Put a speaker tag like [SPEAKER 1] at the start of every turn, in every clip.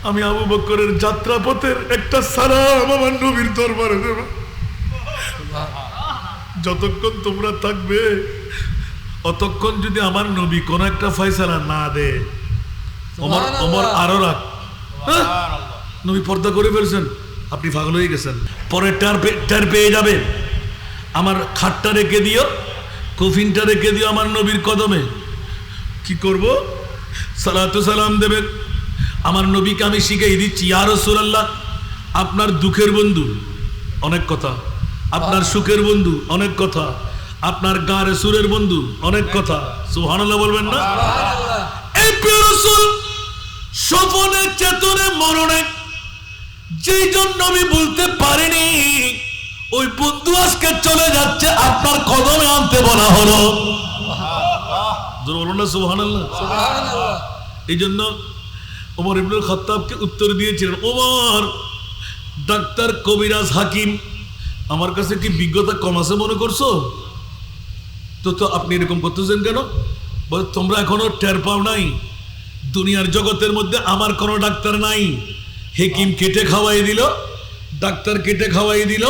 [SPEAKER 1] আমি আবু বকরের যাত্রাপথের একটা সালাম আমার নবীর দরবারে দেব। যতক্ষণ তোমরা থাকবে অতক্ষণ যদি আমার নবী কোন একটা ফয়সালা না দে, ওমর আরো রাখ। নবী পর্দা করে ফেলছেন, আপনি পাগল হয়ে গেছেন। পরে টের পেয়ে যাবে। আমার খাটটা রেখে দিও, কফিনটা রেখে দিও আমার নবীর কদমে। কি করব? সালাতু সালাম দেবেন। আমার নবীকে আমি শিখিয়ে দিচ্ছি, ইয়া রাসূলুল্লাহ, আপনার দুঃখের বন্ধু অনেক কথা, আপনার সুখের বন্ধু অনেক কথা, আপনার গায়ের সুরের বন্ধু অনেক কথা। সুবহানাল্লাহ বলবেন না? এই প্রিয় রাসূল স্বপনে চেতনে মরণে যেই জন্য আমি বলতে পারিনি, ওই বন্ধু আজকে চলে যাচ্ছে, আপনার কদমে আনতে বলা হলো। বলুন না সুবহানাল্লাহ। এই জন্য ওমর ইবনুল খাত্তাবকে উত্তর দিয়েছিলেন, ওমর ডাক্তার কবিরাজ হাকিম, আমার কাছে কি বিজ্ঞতা কম আছে মনে করছো? তো আপনি এরকম করতেছেন কেন? বলে তোমরা এখনো টের পাও নাই, দুনিয়ার জগতের মধ্যে আমার কোনো ডাক্তার নাই। হেকিম কেটে খাওয়াই দিল, ডাক্তার কেটে খাওয়াই দিল,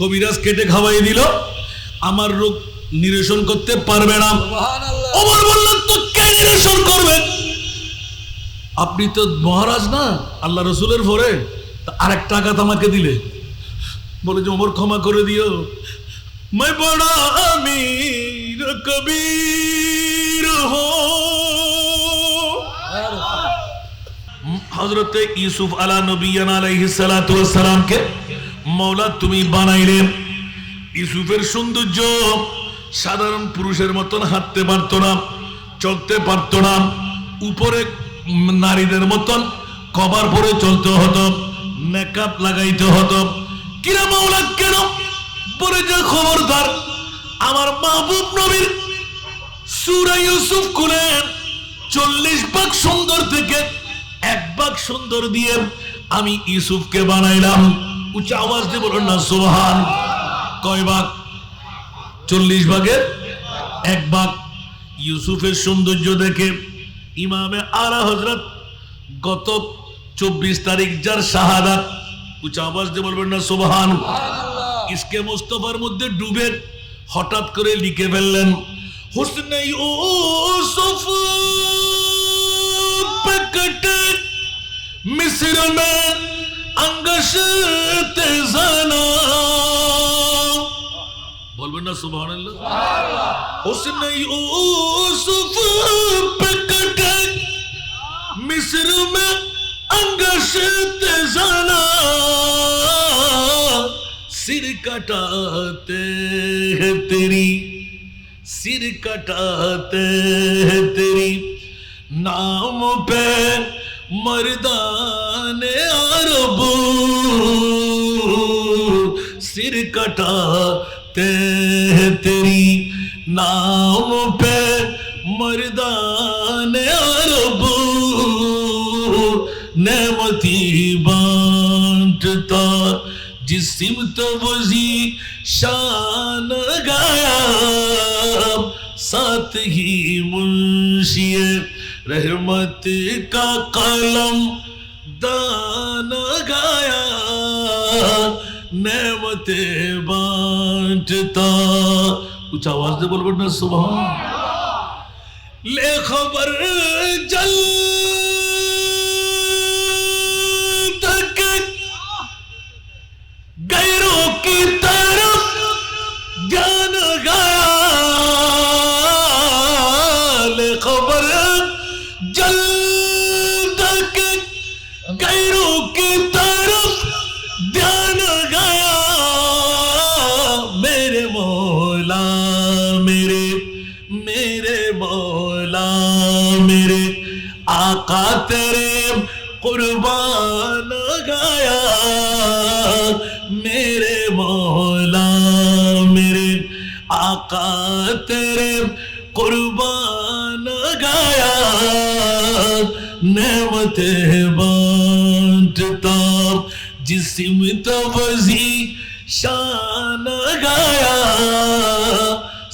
[SPEAKER 1] কবিরাজ কেটে খাওয়াই দিল, আমার রোগ নিরসন করতে পারবে না। ওমর বললেন, তো কে নিরসন করবে? আপনি তো মহারাজ না, আল্লাহ রসুলের পরে আরেকটা আঘাত আমাকে দিলে। বলে যে ওমর ক্ষমা করে দিও, मैं बड़ा अमीर कबीर हो। হযরতে ইউসুফ আলা নবিয়ানা আলাইহিস সালাতু ওয়াস সালামকে মওলা তুমি বানাইলেন। ইউসুফের সৌন্দর্য, সাধারণ পুরুষের মতন হাঁটতে পারতো না, চলতে পারতো না, উপরে নারীদের মতন কভার পরে চলতে হতো, মেকআপ লাগাইতে হতো। কিরা মাওলা কেন? পরে যে খবরদার আমার মাহবুব নবীর সূরা ইউসুফ খুলেন, 40 ভাগ সুন্দর থেকে 1 ভাগ সুন্দর দিয়ে আমি ইউসুফকে বানাইলাম। উচ্চ আওয়াজ দিয়ে বলুন না সুবহান। কয় ভাগ? 40 ভাগের 1 ভাগ। ইউসুফের সৌন্দর্য দেখে ইমামে আলা হযরত গত 24 তারিখ যার শাহাদাত, উচ্চ আওয়াজ দিয়ে বলবেন না সুবহান। ইসকে মুস্তাফার মধ্যে ডুবে হঠাৎ করে লিখে ফেললেন, হুসনে ইউসুফ पे कटे मिस्र में अंगशते ज़ना। बोलবেন না সুবহানাল্লাহ। হুসনে ইউসুফ पे कटे मिस्र में अंगशते ज़ना। सिर कटाते हैं तेरी, सिर कटाते हैं तेरी नाम पे मर्दाने अरब। सिर कटाते हैं तेरी नाम पे मर्दाने अरब। नेमती बांटता जिस सिमत वजी शान गाया, साथ ही मुंशिए रहमत का कलम दान गाया। नेमते बांटता, कुछ आवाज दे बोल ना सुभान। ले खबर जल गैरों की तरफ जान गया। ले खबर जल तक गैरों की तरफ ध्यान गया। मेरे मौला मेरे, मेरे मौला मेरे, आका तेरे कुर्बान गया। मेरे मौला मेरे, आका तेरे कुर्बान गया। नेमते बांटता जिस्म तवज़ी शान गया।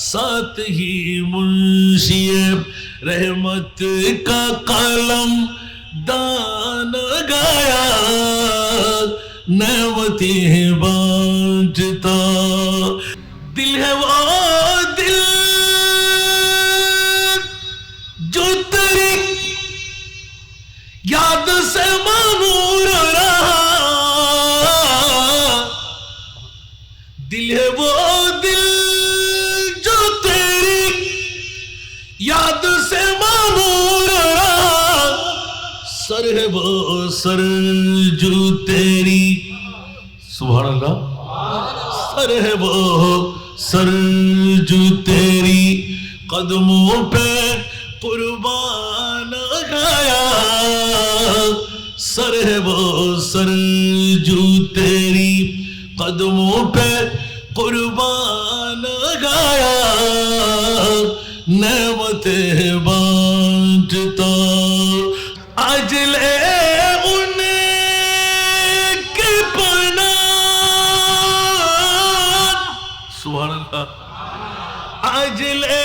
[SPEAKER 1] साथ ही मुंशिए रहमत का कलम दान गया। नेमतें बांटता। दिल है वो दिल जो तेरी याद से मामूर रहा, दिल है वो दिल जो तेरी याद से मामूर रहा, सर है वो सर जो तेरी, सुभान अल्लाह, सर है वो सर जो तेरी कदमों पे कुर्बान गया, सर है वो सर जो तेरी कदमों पे कुर्बान गया, नेमतें बांटता। आज ले उनके पना, सुभान अल्लाह, आज ले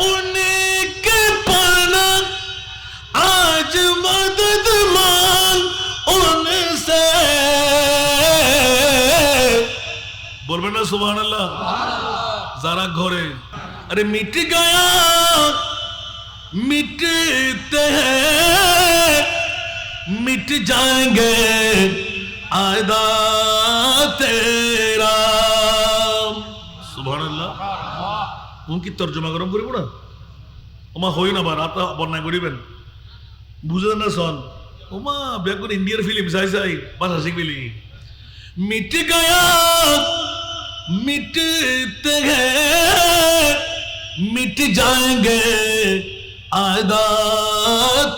[SPEAKER 1] उनके पना, आज मदद मांग उनसे, बोलबे ना सुभान अल्लाह जरा घरे। अरे मिट गया मिटते हैं मिट जाएंगे आयदा तेरा, सुभान अल्लाह। उनकी तर्जुमा गरम करी पड़ा ওমা হই না বার আপনি বন্যায় করিবেন বুঝলেন না সন ওমা বেগুন ইন্ডিয়ার ফিল্ম চাই ভাষা শিখবেলি। मिट गया मिटते हैं मिट जाएंगे आयदा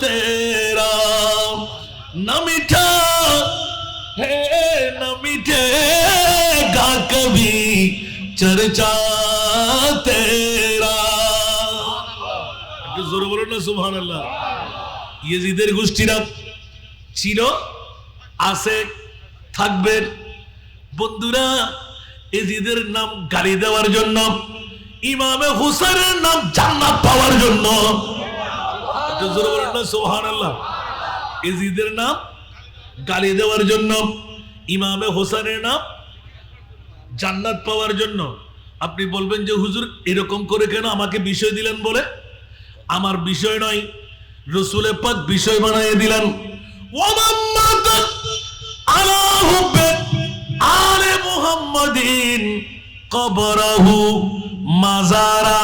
[SPEAKER 1] तेरा, न मिठा है न मिटेगा कभी चर्चा तेरा। জোরে বলো না সুবহানাল্লাহ। ইয়েজিদের গোষ্ঠীরা ছিল, আছে, থাকবে। বন্ধুরা, ইয়েজিদের নাম গালি দেওয়ার জন্য, ইমামে হুসাইনের নাম জান্নাত পাওয়ার জন্য, জোরে বলো না সুবহানাল্লাহ। ইয়েজিদের নাম গালি দেওয়ার জন্য, ইমামে হুসাইনের নাম জান্নাত পাওয়ার জন্য। আপনি বলবেন যে হুজুর এরকম করে কেন আমাকে বিষয় দিলেন বলে? আমার বিষয় নয়, রাসূলে পাক বিষয় বানিয়ে দিলেন। ওয়ামাম্মাত আলা হুব্বে আলে মুহাম্মাদিন কবরহু মাজারা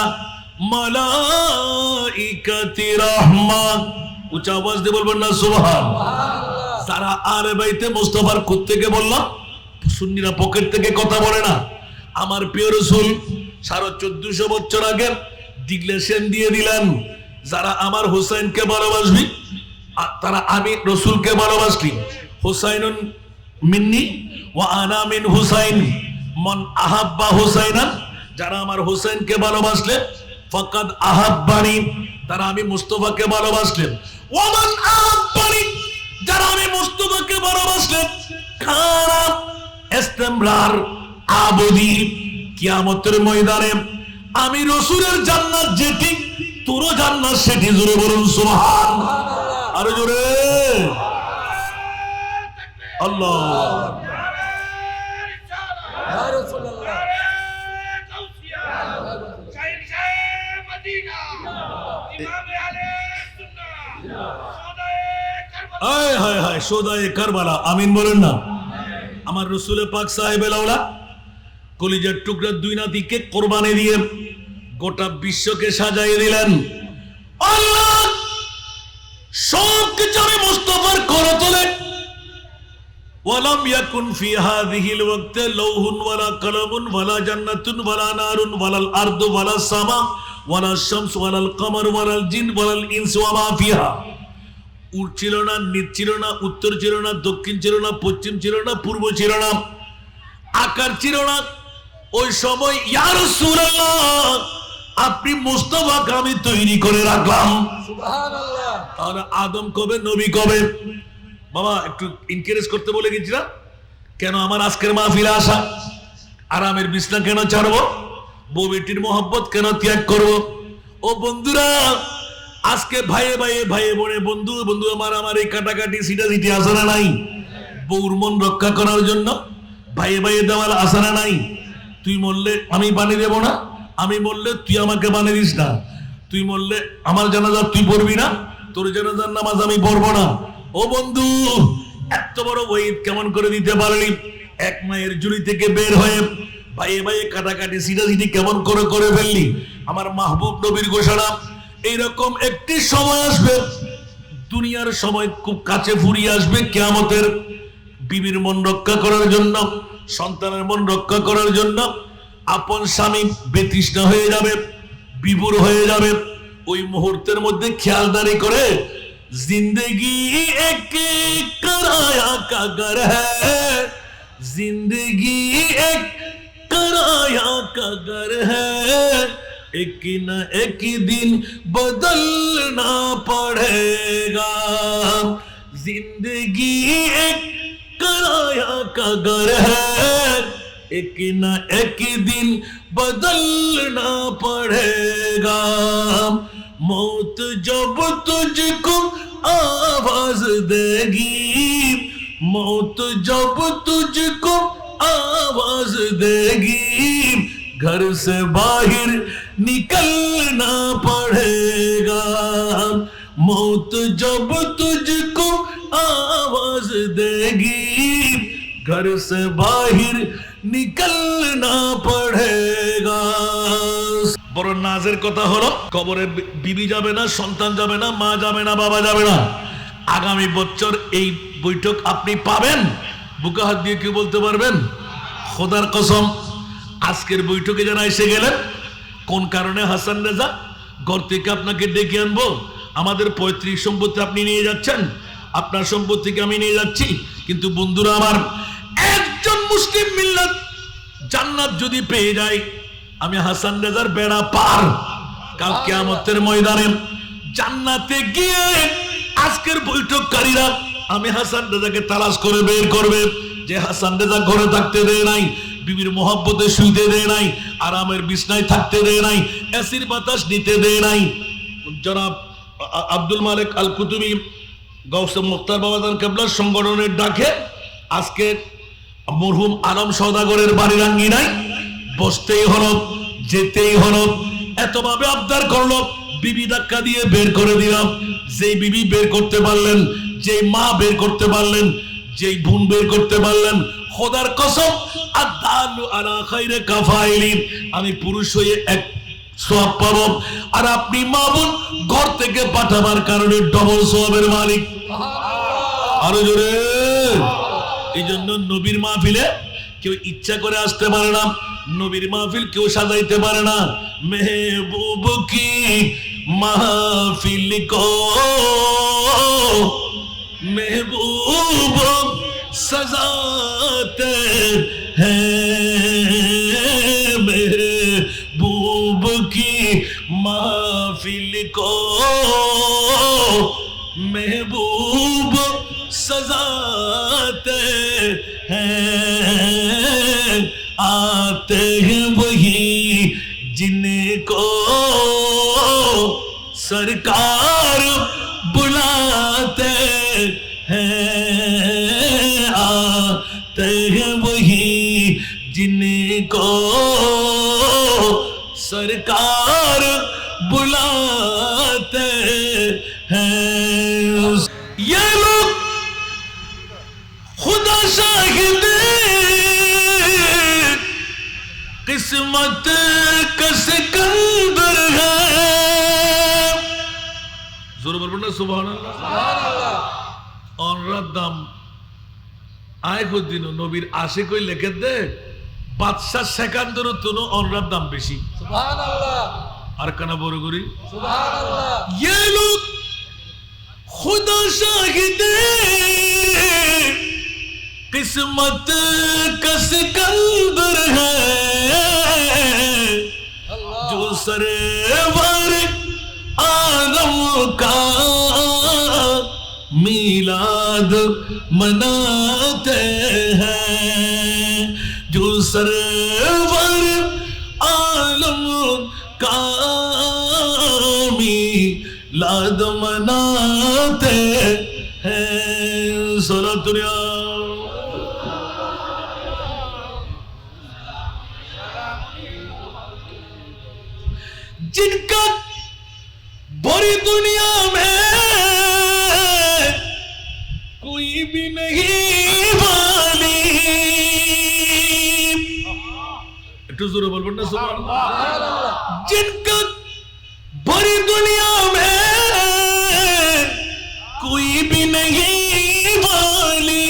[SPEAKER 1] মালাইকাতি রাহমাত। উচ্চ আওয়াজ দিয়ে বলবেন না সুবহানাল্লাহ। যারা আলে বাইতে মুস্তাফার থেকে বললাম, সুন্নিরা পকেট থেকে কথা বলে না। আমার প্রিয় রাসূল 1450 বছর আগে ডিক্লেরেশন দিয়ে দিলেন, যারা আমার হুসাইনকে ভালোবাসবি তারা আমি রাসূলকে ভালোবাসি। হুসাইনুন মিন্নি ওয়া আনা মিন হুসাইন, মান আহাব্বা হুসাইনান, যারা আমার হুসাইনকে ভালোবাসলে ফাকাদ আহাব্বানি, তারা আমি মুস্তাফাকে ভালোবাসলেন। ওয়া মান আহাব্বানি, যারা আমি মুস্তাফাকে ভালোবাসলেন খানা ইস্তিমরার আবদি, কিয়ামতের ময়দানে আমি রাসূলের জান্নাত যেটি তোরও জান্নাত সেটি। জোরে বলুন সুবহানাল্লাহ। আরে জোরে আল্লাহ। ইয়া রাসূলুল্লাহ কাউসিয়া শাইখে মদিনা ইমামে আলে সুন্নাহ সদায়ে কারবালা। হায় হায় হায়, সদায়ে কারবালা। আমিন বলেন না। আমার রাসূলে পাক সাহেবে লাউলা কলিজার টুকরা দুই নাতিকে কোরবানি দিয়ে গোটা বিশ্বকে সাজাইয়ে দিলেন। আল্লাহ সব কিছু আমি মুস্তাফার করতলে। ওয়ালাম ইয়াকুন ফি হাযিহিল ওয়াক্তে লাউহুন ওয়ালা কলমুন ওয়ালা জান্নাতুন ওয়ালা নারুন ওয়ালাল আরদু ওয়ালাস সামা ওয়ালাস শামস ওয়ালাল কমর ওয়ালাল জিন ওয়ালাল ইনস ওয়া মা ফিহা। উট ছিল না, নিচ ছিল না, উত্তর ছিল না, দক্ষিণ ছিল না, পশ্চিম ছিল না, পূর্ব ছিল না, আকার ছিল না। ওই সময় ইয়া রাসূলুল্লাহ আপনি মুস্তাফাকে আমি তৈরি করে রাখলাম। সুবহানাল্লাহ। আর আদম কবে, নবী কবে? বাবা একটু এনকারেজ করতে বলে গেছিলাম। কেন আমার আজকের মাহফিলে আসা? আরামের বিছনা কেন ছাড়বো? বউ বেটির মোহব্বত কেন ত্যাগ করব? ও বন্ধুরা, আজকে ভাইয়ে ভাইয়ে, ভাইয়ে বোনে, বন্ধু বন্ধু মারামারি, কাটাকাটি, সিটাসিটি আছে না নাই? বউর মন রক্ষা করার জন্য ভাইয়ে ভাইয়ে দেওয়াল আসানা নাই। তুই মরলে আমি পানি দেব না, আমি মরলে তুই আমাকে পানি দিস না, তুই মরলে আমার জানাজা তুই পড়বি না, তোর জানাজার নামাজ আমি পড়বো না। ও বন্ধু, এত বড় ওয়াইদ কেমন করে দিতে পারলি? এক মায়ের ঝুলি থেকে বের হয়ে ভাইয়ে ভাইয়ে কাটাকাটি সিটাসিটি কেমন করে করে ফেললি? আমার মাহবুব নবীর ঘোষণা, এইরকম একটি সময় আসবে, দুনিয়ার সময় খুব কাছে ফুরিয়ে আসবে কিয়ামতের। বিবির মন রক্ষা করার জন্য, সন্তানের মন রক্ষা করার জন্য আপন স্বামী বেতৃষ্ণা হয়ে যাবে, বিভোর হয়ে যাবে। ওই মুহূর্তের মধ্যে খেয়ালদারি করে, জিন্দগি এক কিরায়া কা ঘর হ্যায়, जिंदगी एक किराया का घर है, एक न एक दिन बदलना पड़ेगा। जिंदगी एक किराया का घर है, एक न एक दिन बदलना पड़ेगा। मौत जब तुझको आवाज देगी, मौत जब तुझको आवाज देगी, घर से बाहर निकलना पड़ेगा। मौत जब तुझको आवाज देगी, घर से बाहर निकलना पड़ेगा। বড় নাজের কথা হলো, কবরে বিবি যাবে না, সন্তান যাবে না, মা যাবে না, বাবা যাবে না। আগামী বছর এই বৈঠক আপনি পাবেন, বুকে হাত দিয়ে কি বলতে পারবেন? খোদার কসম, আজকের বৈঠকে যারা এসে গেলেন, কোন কারণে হাসান রেজা ঘর থেকে আপনাকে ডেকে আনবো? আমাদের পৈতৃক সম্পত্তি আপনি নিয়ে যাচ্ছেন, আপনার সম্পত্তিকে আমি নিয়ে যাচ্ছি। কিন্তু বন্ধুরা আমার, একজন মুসলিম মিল্লাত জান্নাত যদি পেয়ে যায়, আমি হাসান রেজার বেড়া পার। কাল কিয়ামতের ময়দানে জান্নাতে গিয়ে আজকের বৈঠককারীরা আমি হাসান রেজাকে তালাশ করে বের করবে, যে হাসান রেজা ঘরে থাকতে দেয় নাই, বিবির মোহাব্বতে শুইতে দেয় নাই, আরামের বিছনায় থাকতে দেয় নাই, এসির বাতাস নিতে দেয় নাই। জনাব আব্দুল মালিক আল কুতুবী গৌসে মুখতার বাবাজান কেবলার সংগঠনের ডাকে আজকে মরহুম আলম সওদাগরের বাড়ির আঙ্গিনায় বসতেই হলো, যেতেই হলো। এতভাবে আবদার করলো, বিবি ধাক্কা দিয়ে বের করে দিলাম। যেই বিবি বের করতে পারলেন, যেই মা বের করতে পারলেন, যেই বোন বের করতে পারলেন, খোদার কসম, আদালু আলা খাইরে কাফাইলি, আমি পুরুষ হয়ে এক সওয়াব পাবো, আর আপনি মা বোন ঘর থেকে পাঠাবার কারণে ডবল সওয়াবের মালিক। আরো জোরে। এই জন্য নবীর মাহফিলে কেউ ইচ্ছা করে আসতে পারে না, নবীর মাহফিল কেউ সাজাইতে পারে না। মেহবুব কি মাহফিল কো মেহবুব সজাতে হ্যাঁ, মেহবুব কি মাহফিল কো মেহবুব सजाते हैं, आते हैं वही जिनको सरकार बुलाते हैं, आते हैं वही जिनको सरकार बुलाते हैं। ये लोग खुदा शाहिद किस्मत का सिकंदर है। जोर बोल ना सुबहानाल्लाह। অনুরার দাম আয় দিন নবীর আশিক হই লেখে দে বাদশা সেকান্দর তুনো অনুরার দাম বেশি। সুবহানাল্লাহ। আর কানা বড় করি সুবহানাল্লাহ। ये लोग खुदा शाहिद किस्मत का सिकंदर है, जो सरवर आलम का मीलाद मनाते हैं, जो सरवर आलम का मीलाद मनाते हैं। सलातुल्लाह जिनका बड़ी दुनिया में कोई भी नहीं वाली একটু জোরে বলবেন না সুবহানাল্লাহ जिनका बड़ी दुनिया में कोई भी नहीं वाली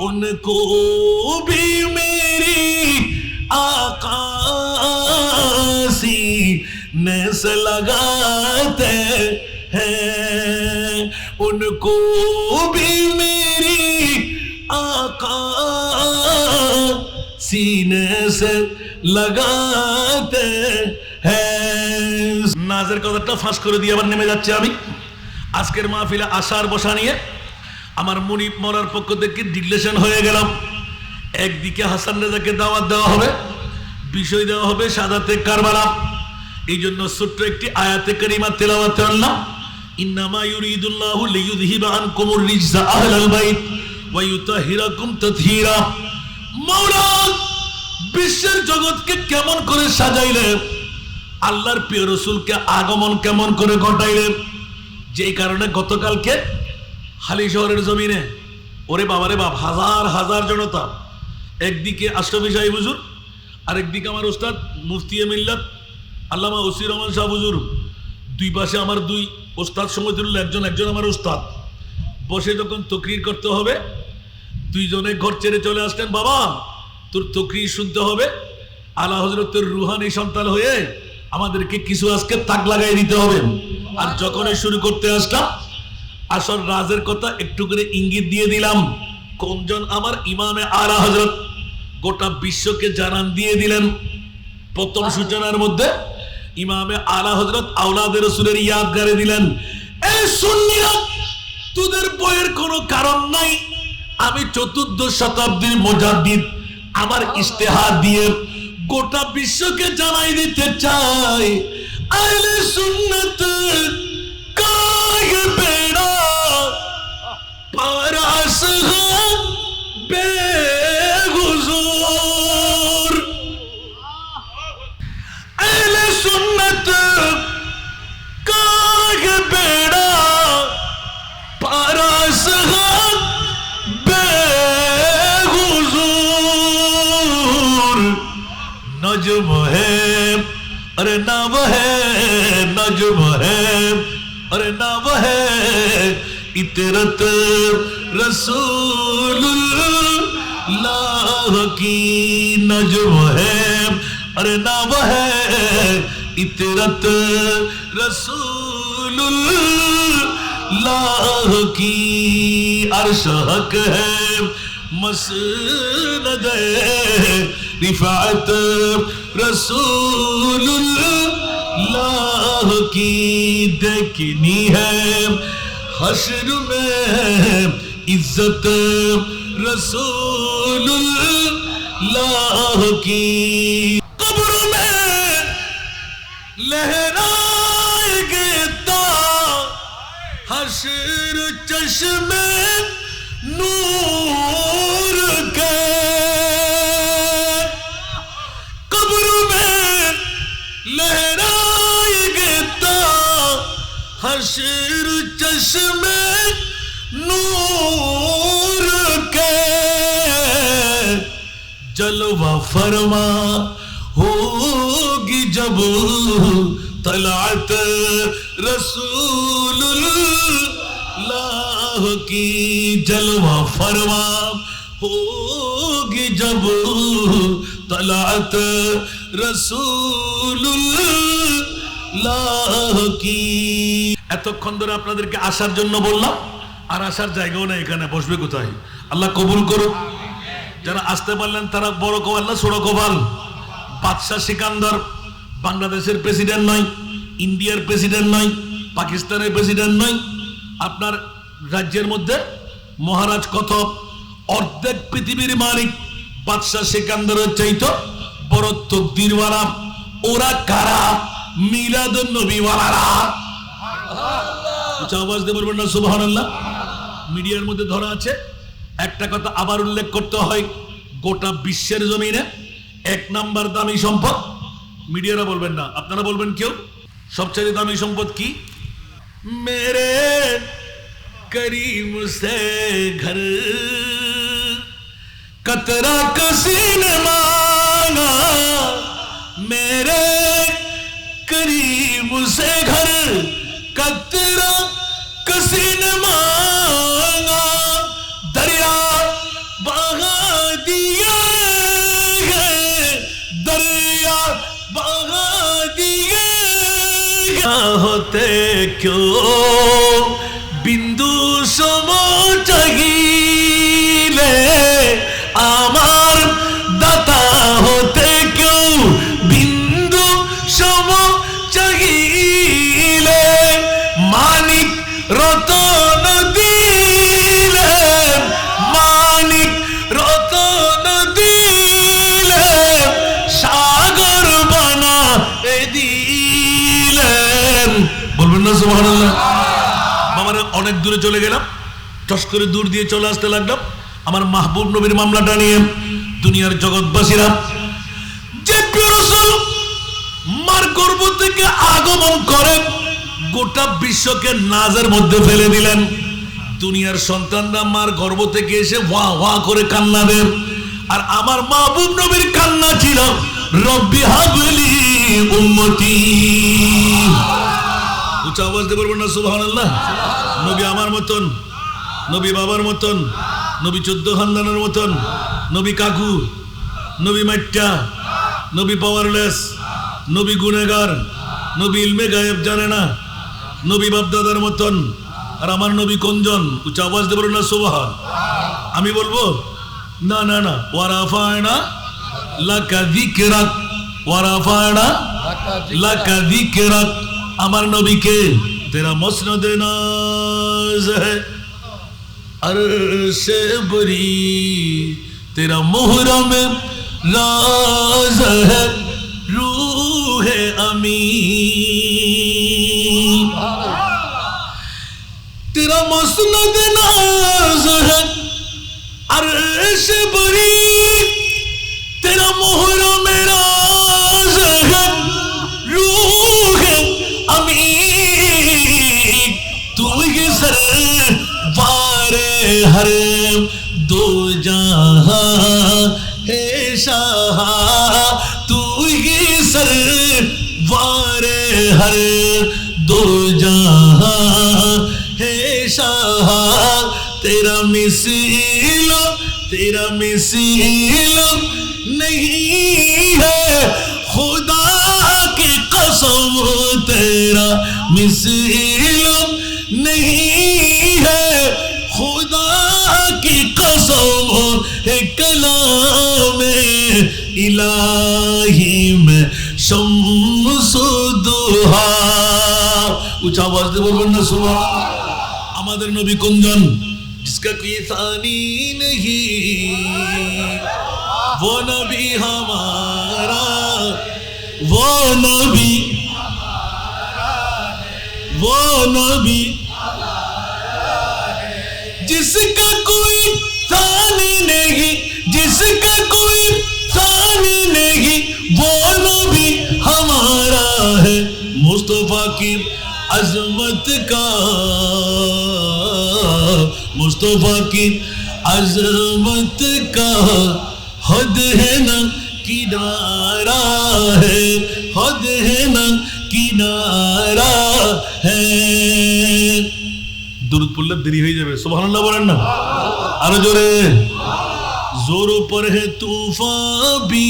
[SPEAKER 1] उनको भी मेरी आका सीने से लगाते हैं उनको भी मेरी आका सीने से लगाते हैं নাজের কথাটা ফাঁস করে দিয়ে আবার নেমে যাচ্ছে আমি আজকের মাহফিলে আসার বসা নিয়ে আমার মুনিব মরার পক্ষ থেকে ডিক্লেরেশন হয়ে গেলাম একদিকে হাসান রেজাকে দাওয়াত দেওয়া হবে বিষয় দেওয়া হবে শাহাদাতে কারবালা এই জন্য ছোট্ট একটি আয়াতে কারিমা তেলাওয়াত করলাম ইন্নামা ইউরিদুল্লাহু লিইয়ুযহিবা আনকুমুর রিজসা আহলাল বাইত ওয়া ইউতাহিরাকুম তাতহীরা মাওলা বিশ্বের জগৎকে কেমন করে সাজাইলেন আল্লাহর প্রিয় রাসূলকে আগমন কেমন করে ঘটাইলেন যেই কারণে গতকালকে হালি শহরের জমিনে ওরে বাবারে বাপ হাজার হাজার জনতা একদিকে আশরাফি সাহেব হুজুর আরেকদিকে আমার উস্তাদ মুফতি মিল্লাত আল্লামা ওসি রহমান শাহ হুজুর দুই পাশে আমার দুই উস্তাদ সমতুল্য একজন আমার উস্তাদ বসে যখন তাকরীর করতে হবে দুইজনে ঘর ছেড়ে চলে আসলেন বাবা তোর তাকরীর শুনতে হবে আলা হযরতের রুহানি সন্তান হয়ে আমাদেরকে কিছু আজকে তাক লাগাই দিতে হবে আর যখনই শুরু করতে আসলাম আসল রাজের কথা একটু করে ইঙ্গিত দিয়ে দিলাম কোনজন আমার ইমামে আলা হযরত গোটা বিশ্বকে জানান দিয়ে দিলেন প্রথম সূচনার মধ্যে ইমামে আলা হযরত আওলাদে রাসূলের ইয়াদগারে দিলেন এই সুন্নিরা তোদের বইয়ের কোনো কারণ নাই আমি চতুর্দশ শতাব্দীর মুজাদ্দিদ আমার ইস্তেহার দিয়ে গোটা বিশ্বকে জানাই দিতে চাই আহলে সুন্নাত কায়ে বেড়া পারাস বেহুজুর আহলে সুন্নাত কায়ে বেড়া পারাস नजम है अरे नाम है नजम है अरे नाम है इतरत रसूलुल्लाह की नजम है अरे नाम है इतरत रसूलुल्लाह की अर्श हक है मसनद रिफात रसूलुल्लाह की देखनी है हश्र में इज्जत रसूलुल्लाह की कब्र में लहराएंगे तो हश्र चश्मे नूर के कब्र में लहराएंगे तो हश्र चश्मे नूर के जलवा फरमा होगी जब तलात रसूलुल्लाह की जलवा फरमा होगी जब तलात रसूलुल्लाह की এতক্ষণ ধরে আপনাদেরকে আসার জন্য বললাম আর আসার জায়গাও না এখানে বসবে কোথায় আল্লাহ কবুল করুক যারা আসতে পারলেন তারা বড় কবাল না ছোট কবাল বাদশাহ সিকান্দার বাংলাদেশের প্রেসিডেন্ট নয় ইন্ডিয়ার প্রেসিডেন্ট নয় পাকিস্তানের প্রেসিডেন্ট নয় আপনার রাজ্যের মধ্যে মহারাজ কত অর্ধেক পৃথিবীর মালিক বাদশাহ সিকান্দারের চাইতো বড় তকদিরওয়ালা ওরা কারা মিলাদুন নবীওয়ালারা উচ্চ আওয়াজ দিয়ে বলবেন না সুবহানাল্লাহ মিডিয়ার মধ্যে ধরা আছে একটা কথা আবার উল্লেখ করতে হয় গোটা বিশ্বের জমিনে এক নাম্বার দামি সম্পদ মিডিয়ারা বলবেন না, আপনারা বলবেন কেউ সবচেয়ে দামি সম্পদ কি? মেরে করিম সে ঘর कतरा किसी ने मांगा, मेरे करीब से घर कतरा किसी ने मांगा, दरिया बहा दिया है, दरिया बहा दिया होते क्यों बिंदु समो चाहिए আমার দাতা হতে কেউ বিন্দু সম চাহিলে, মানিক রতন দিলে, মানিক রতন দিলে, সাগর বানা দিলেন। বলবেন না সুবহানাল্লাহ? বাবারা অনেক দূরে চলে গেলাম, টস করে দূর দিয়ে চলে আসতে লাগলাম আমার মাহবুব নবীর মামলাটা নিয়ে। দুনিয়ার জগৎবাসীরা, যে প্রিয় রাসূল মার গর্ভ থেকে আগমন করে গোটা বিশ্বকে নাজের মধ্যে ফেলে দিলেন, দুনিয়ার সন্তানরা মার গর্ভ থেকে এসে ওয়া ওয়া করে কান্না দেন, আর আমার মাহবুব নবীর কান্না ছিল রব্বি হাবলি উম্মতি। উচ্চ আওয়াজ দিয়ে বলবেন না সুবহানাল্লাহ? নবী আমার মতন, নবী বাবার মতন, নবী 14 খানদানের মতন, নবী কাকু, নবী মাইট্টা, নবী পাওয়ারলেস, নবী গুনেগার, নবী ইলমে গায়েব জানে না, নবী বাপদাদার মতন। আর আমার নবী কোনজন? উচ্চ আওয়াজ দিয়ে বলুন না সুবহান। আমি বলবো না না না, ওয়ারাফায়না লাকা যিকরাক, ওয়ারাফায়না লাকা যিকরাক। আমার নবীকে তেরা মসনদ নাজ है अर्शे बरी, तेरा मुहर्रम राज है रूह अमीन, तेरा मसनद नाज है अर्शे बरी, तेरा मुहर्रम राज है रूह अमीन, तू ही सर हर दो जहां है शाह, तू ही सर वारे हर दो जहां है शाह, तेरा मिसाल नहीं है खुदा की कसम, तेरा मिसाल नहीं है खुदा की कसम, है कलाम इलाही में शम्स दुहा। उच्च आवाज से बोलবেন না সুবহান। আমাদের নবী কোনজন? जिसका कोई सानी नहीं, वो नबी हमारा, वो नबी, वो नबी जिसका कोई सानी नहीं, जिसका कोई सानी नहीं, वो नबी हमारा है। मुस्तफा की अजमत का, मुस्तफा की अजमत का हद है ना किनारा है, हद है ना किनारा है। दुरूद पढ़ले देरी हो जाए, सुबहानाल्लाह बोलें ना आरो जोरे। जोरों पर है तूफान भी,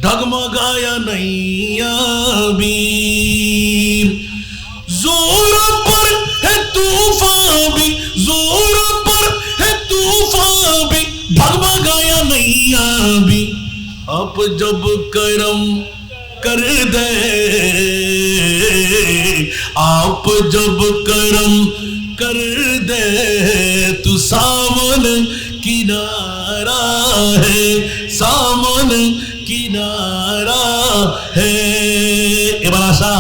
[SPEAKER 1] डगमगाया नैया भी, जोरों पर है तूफान भी, जोरों पर है तूफान भी, डगमगाया नैया भी। आप जब करम कर दे, आप जब करम कर दे, तू सामने किनारा है, सामने किनारा है। এবার আসা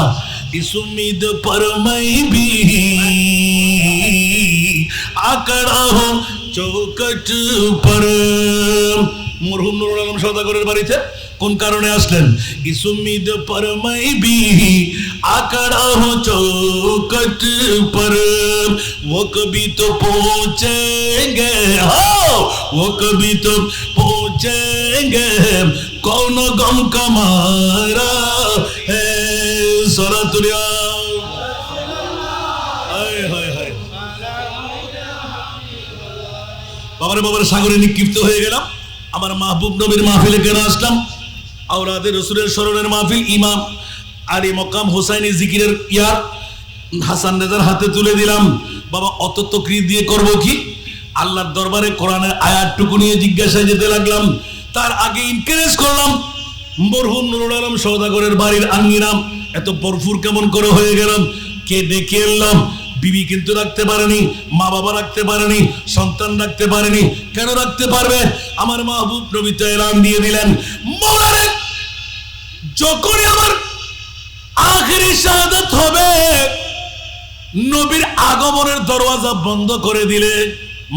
[SPEAKER 1] इस उम्मीद पर मैं भी आकड़ा हूँ चौखट पर, মরহুম নুরুল আলম সওদাগরের বাড়িতে। কোন কারণে আসলেন? इस उम्मीद पर मैं भी आकड़ा हूँ चौखट पर, वो कभी तो पहुँचेंगे, वो कभी तो पहुँचेंगे, कौन गम का मारा है सरातुरिया। বাবারে বাবার সাগরে নিক্ষিপ্ত হয়ে গেলাম। আমার মাহবুব নবীর মাহফিলে কেন আসলাম? আওলাদে রসুলের স্মরণের মাহফিল। ইমাম আলী মকাম হোসাইনি জিকিরের ইয়ার হাসান রেজার হাতে তুলে দিলাম। বাবা অত তকরির দিয়ে করব কি? আল্লাহর দরবারে কোরআনের আয়াতটুকু নিয়ে জিজ্ঞাসায় যেতে লাগলাম। তার আগে ইনকারেজ করলাম মরহুম নুরুল আলম সওদাগরের বাড়ির আঙ্গিনাম এত ভরপুর কেমন করে হয়ে গেলাম? কে ডেকে এলাম? বিবি কিন্তু রাখতে পারেনি, মা বাবা রাখতে পারেনি, সন্তান রাখতে পারেনি। কেন রাখতে পারবে? আমার মাহবুব নবী তো এলান দিয়ে দিলেন, মওলারে যখনই আমার আখিরি শাহাদাত হবে, নবীর আগমনের দরওয়াজা বন্ধ করে দিলে,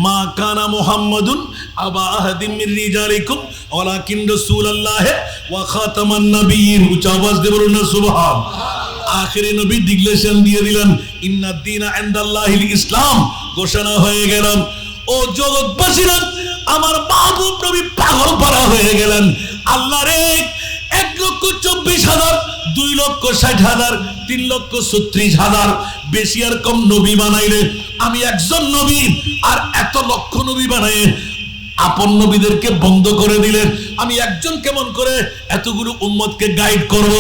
[SPEAKER 1] মা কানা মুহাম্মাদুন আবা আহাদিম মির রিজালিকুম ওয়ালাকিন রাসূলুল্লাহ ওয়া খাতামান নবিয়্যিন। উচ্চ আওয়াজ দিয়ে বলুন না সুবহানাল্লাহ। আখিরি নবী ডিক্লেরেশন দিয়ে দিলেন, ইন্নাদ দীনা ইনদাল্লাহিল ইসলাম, ঘোষণা হয়ে গেলাম। ও জগৎবাসীরা, আমার মাহবুব নবী পাগল পারা হয়ে গেলেন। আল্লাহরে 1,24,000, 2,60,000, 3,36,000 বেশি আর কম নবী বানাইলে, আমি একজন নবী আর এত লক্ষ নবী বানাই আপন নবীদেরকে বন্ধ করে দিলেন। আমি একজন কেমন করে এতগুলো উম্মতকে গাইড করব?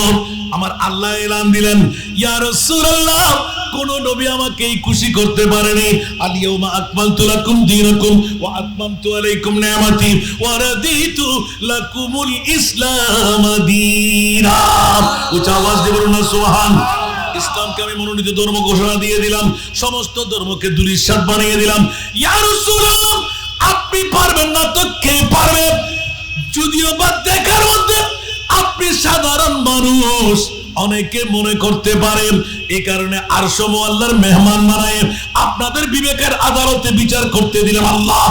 [SPEAKER 1] আমার আল্লাহ এলান দিলেন, ইয়া রাসূলুল্লাহ, কোন নবী আমাকে খুশি করতে পারেনি। আল ইয়াউমা আকমালতু লাকুম দীনাকুম ওয়া আতমামতু আলাইকুম নি'মাতি ওয়া রাদিতু লাকুমুল ইসলাম দীনা। উচ্চ আওয়াজ দিয়ে বলুন না সুবহানাল্লাহ। ইসলামকে আমি মনোনীত ধর্ম ঘোষণা দিয়ে দিলাম, সমস্ত ধর্মকে দুলিশাত বানিয়ে দিলাম। ইয়া রাসূলুল্লাহ, আপনি পারবেন না তো কে পারবে? যদিও বা দেখার মধ্যে আপনি সাধারণ মানুষ, অনেকে মনে করতে পারেন এই কারণে আরশ আল্লাহর মেহমান বানায় আপনাদের বিবেকের আদালতে বিচার করতে দিলাম। আল্লাহ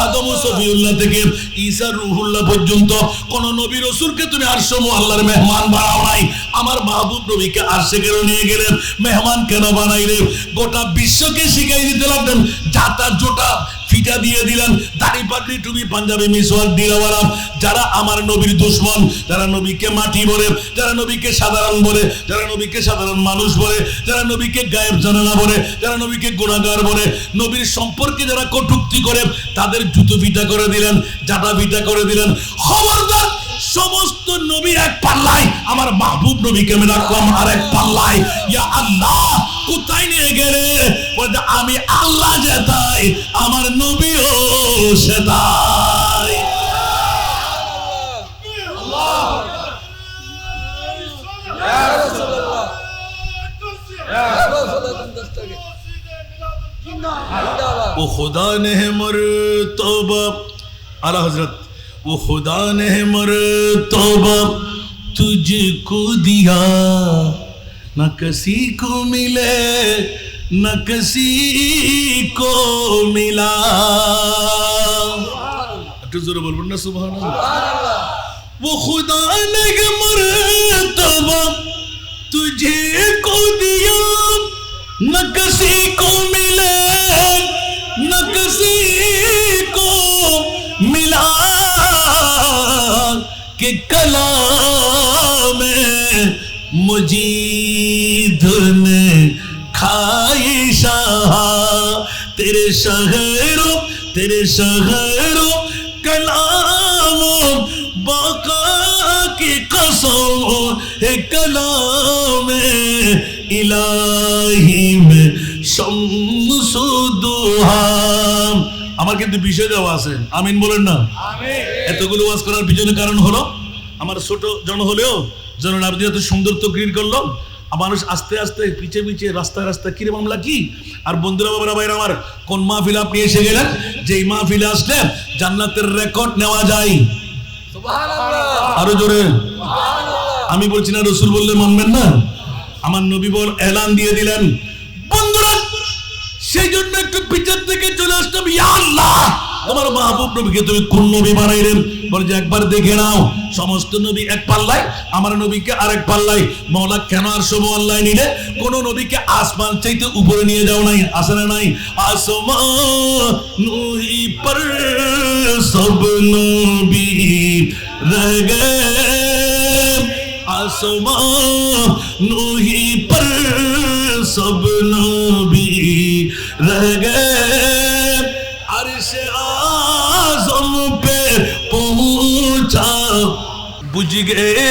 [SPEAKER 1] আদম ও সফিউল্লাহ থেকে ঈসা রূহুল্লাহ পর্যন্ত কোন নবী রাসূলকে তুমি আরশ আল্লাহর মেহমান বানাও নাই। আমার মাহবুব নবীকে আরশে কেন নিয়ে গেলেন? মেহমান কেন বানাইলেন? গোটা বিশ্বকে শিখাই দিতে লাগলেন, জাতা জোটা ফিটা দিয়ে দিলেন, দাড়ি পাগড়ি টুপি পাঞ্জাবি মিসওয়াক দিলাওয়ালা। যারা আমার নবীর দুশমন, যারা নবীকে মাটি বলে, যারা নবীকে সাধারণ বলে, যারা নবীকে সাধারণ মানুষ বলে, যারা নবীকে গায়েব জানে না বলে, যারা নবীকে গুনাহগার বলে, নবীর সম্পর্কে যারা কটূক্তি করে, তাদের জুতো ফিটা করে দিলেন, জাটা ফিটা করে দিলেন। খবরদার, সমস্ত নবীর এক পাল্লায়, আমার মাহবুব নবীকে আমি রাখলাম আর এক পাল্লায়। ইয়া আল্লাহ, কোথায় নিয়ে গেলে? বলতে আমি আল্লাহ যেতাই, আমার নবীও সেটাই। वो खुदा ने मर्तबा आला हजरत, वो खुदा ने मर्तबा तुझको दिया, न किसी को मिले न किसी को मिला। একটু জোরে বলবেন না সুবহানাল্লাহ। वो खुदा ने मर्तबा तुझको दिया, न किसी को मिले न किसी को मिला, कि कलाम मुजीद ने खाई शाह, तेरे शहरों कलाम बाका की कसम है, कलाम इलाही में शम्सुद्दुहा। আমার কিন্তু বিষয় দেওয়া আছে, আমিন বলেন না? এতগুলো ওয়াজ করার পিছনে কারণ হলো, আমার ছোট জন হলেও জনন আবদি এত সুন্দর তকরির করলো, মানুষ আস্তে আস্তে পিছে পিছে রাস্তায় রাস্তায় কিরে মামলা কি। আর বন্ধুরা বাবারা ভাইরা আমার, কোন মাহফিলে আপনি এসে গেলেন যে এই মাহফিলে আসলে জান্নাতের রেকর্ড নেওয়া যায়? সুবহানাল্লাহ, আরো জোরে। আমি বলছি না, রাসূল বললে মানবেন না? আমার নবী বল এলান দিয়ে দিলেন। বন্ধুরা, সেই জন্য একটু পিছের থেকে চলে আসলাম। ইয়া আল্লাহ, তোমার মাহবুব নবীকে তুমি কোন নবী বানাইলেন? বলে যে একবার দেখে নাও, সমস্ত নবী এক পাল্লায়, আমার নবীকে আরেক পাল্লায়। মাওলা কেন আর সব আল্লাহ নিলে? কোন নবীকে আসমান চাইতে উপরে নিয়ে যাও নাই, আসে না নাই? আসমান নূহি পর সব নবী রহ গয়ে, আসমান নূহি পর সব নবী রহ গয়ে, अर्शे आज़म पे पहुंचा बुझ गए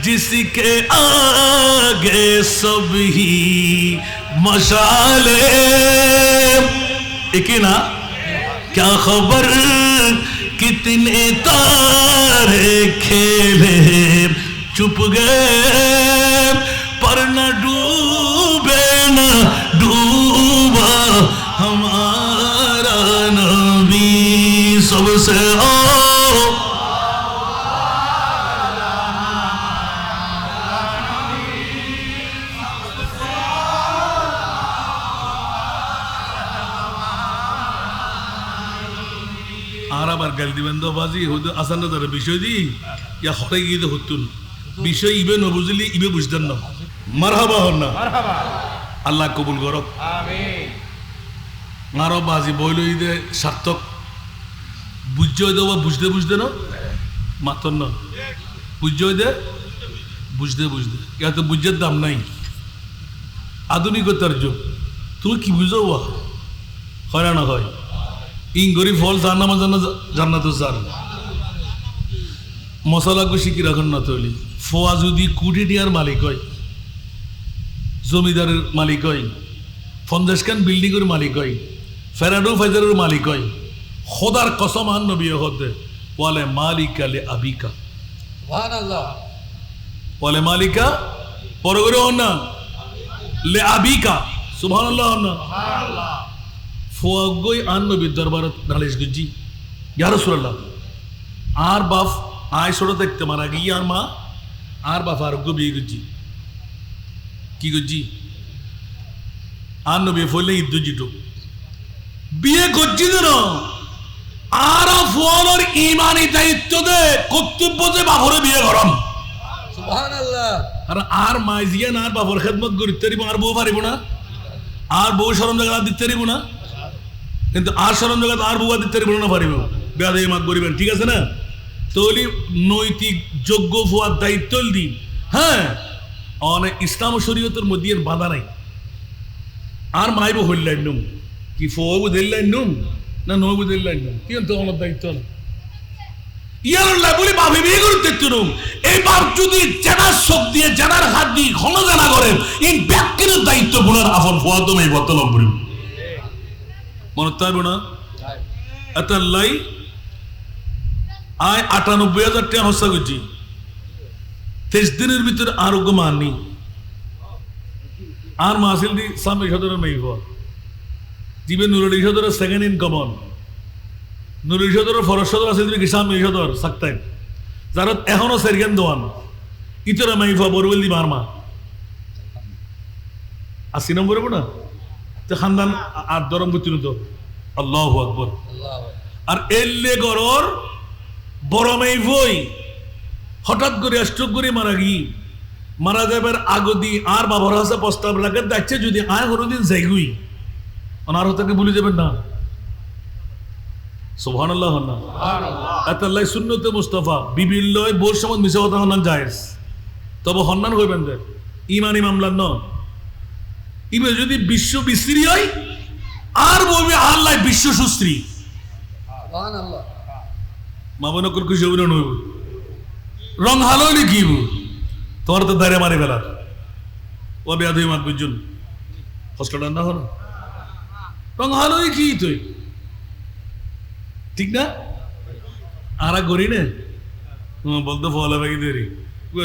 [SPEAKER 1] जिसके आगे सब ही मशाले। एक ना क्या खबर कितने तारे खेले चुप गए, पर न डूबे न डूबा हमारा नबी सबसे আর আবার গাল দিবেন তো বাজি হতো আসান ধরে বিষয় দি ইয়া হরে গিয়ে হতুন বিষয় ইবে ন বুঝলি ইবে বুঝতেন না। মারহাবা হন না, আল্লাহ কবুল করক, আমিন। আরো বাজি বইল ঈদে সার্থক বুঝতে হইতে বা বুঝতে বুঝতে না মাতন না, বুঝতে হইতে বুঝতে বুঝতে এত বুঝের দাম নাই। আধুনিকতার যুগ, তুমি কি বুঝো হয় না হয়? ইংগরি ফল জান্নামা জান্নাত জান মশলা কষি কি রাখেন না তৈলি ফোয়া যদি কোটি টিয়ার মালিক হয়, জমিদারের মালিক হয়, 50 খান বিল্ডিংয়ের মালিক হয়, ফেরাডো ফাইজারের মালিক হয়, খোদার কসম আন নবী হতে বলে মালিকা লে আবিকা, সুবহানাল্লাহ, বলে মালিকা পরগরে হন না লে আবিকা, সুবহানাল্লাহ হন না, সুবহানাল্লাহ। ফোয়াগই আন নবীর দরবারত নালিশ গুজি, ইয়া রাসূলুল্লাহ আর বাপ আয় ছোট দেখতে মারা গিয়ে আর মা আর বাপ আর বিয়ে গুজি কি গুজি আর নবী ফলে ঈদ জিটো বিয়ে করছি যেন আর ফোয়ানোর ইমানি দায়িত্ব দে কর্তব্য যে বাপরে বিয়ে করম, সুবহানাল্লাহ। আর মাইজিয়া না আর বাপর খেদমত করতে পারিব, আর বউ পারিব না, আর বউ শরম জায়গা দিতে পারিব না, কিন্তু আর শরম জায়গা আর বউ দিতে পারিব না, পারিব বেয়াদবি মাত করিবেন, ঠিক আছে না? তলি নৈতিক যোগ্য হওয়ার দায়িত্ব দি। হ্যাঁ, অনেক ইসলাম শরীয়তের মধ্যে এর বাধা নাই। আর মাইব হইলেন নুম কি ফোয়াবু দিল্লাইন নুম না নবু দিল্লাইন নুম কি তো আমার দায়িত্ব না। ইয়াল্লাহ বলি বাপে বিয়ে করতে তুনুম এই বাপ যদি জানার সব দিয়ে জানার হাত দিয়ে ঘন জানা করেন এই ব্যক্তির দায়িত্ব গুণার আফন ফোয়া তুমি বর্তমান করি মনে তাইব না। এত লাই আয় ৯৮,০০০ টাকা হস্তা করছি, ২৩ দিনের ভিতরে আরোগ্য মাননি আর মাসিল দি সামনে সদরের মেয়ে হওয়া দিবে নুরুল সদরের সেকেন্ড ইন কমন, নুরুল সদরের ফরজ সদর আছে দিবে কিসাম মেয়ে সদর সাকতাই যারা এখনো সেরগেন দোয়ান ইতরা মেয়ে হওয়া বরবেল দি মারমা ৮০ নম্বরে না তো খানদান আর দরম বুতির তো আল্লাহু আকবার। আর এলে গরর বড় মেয়ে ভই হঠাৎ করে স্ট্রোক করে মারা যাবার আগদি আর বাবার হাসে প্রস্তাব রাখেন যাচ্ছে যদি আয় কোনোদিন যাইগুই ওনার হতাকে ভুলে যাবেন না, সুবহানাল্লাহ না। এতাল্লাহ সুন্নতে মুস্তাফা বিবিল বোর সময় মিশে কথা হন্নান জায়েজ, তবে হন্নান হইবেন দে ইমানি মামলার ন ইবে যদি বিশ্ব বিস্ত্রী হয় আর বলবে আল্লাহ বিশ্ব সুস্ত্রী, সুবহানাল্লাহ। মা বোন কল খুশি হইব না রং হালো লিখিব তোমার তো দাঁড়িয়ে মারি বেলার ও বেয়াদই মাত বুঝুন হসটা না হলো রং হালোই কি তুই ঠিক না আর করি না বলতে ফলা ভাই দেরি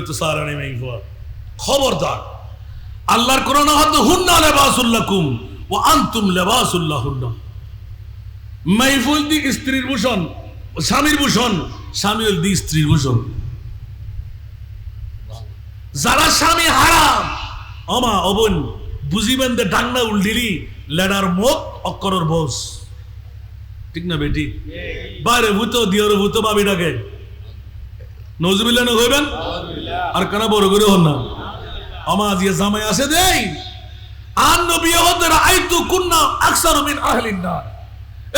[SPEAKER 1] তো সারা নেই মাই ফোয়া। খবরদার আল্লাহর কোরআন হয়তো হুন্না লেবাসুল্লাকুম ওয়া আনতুম লেবাসুল্লাহুন্না, মাইফুল দি স্ত্রীর ভূষণ স্বামীর ভূষণ, স্বামী হল দি স্ত্রীর ভূষণ। যারা স্বামী হারাম অমা অবন বুঝিবেন দে ডাঙ্গা উল্ডিলি লেডার মুখ অক্ষরের বস ঠিক না বেটি? বাইরে ভূত দিয়র ভূত ভাবি ডাকে, নজরুল্লাহ না হইবেন আর কানা বড় করে হন না। আমার যে জামাই আছে দেই আন নবী হতে রাআইতু কুন্না আকসারু মিন আহলিন নার।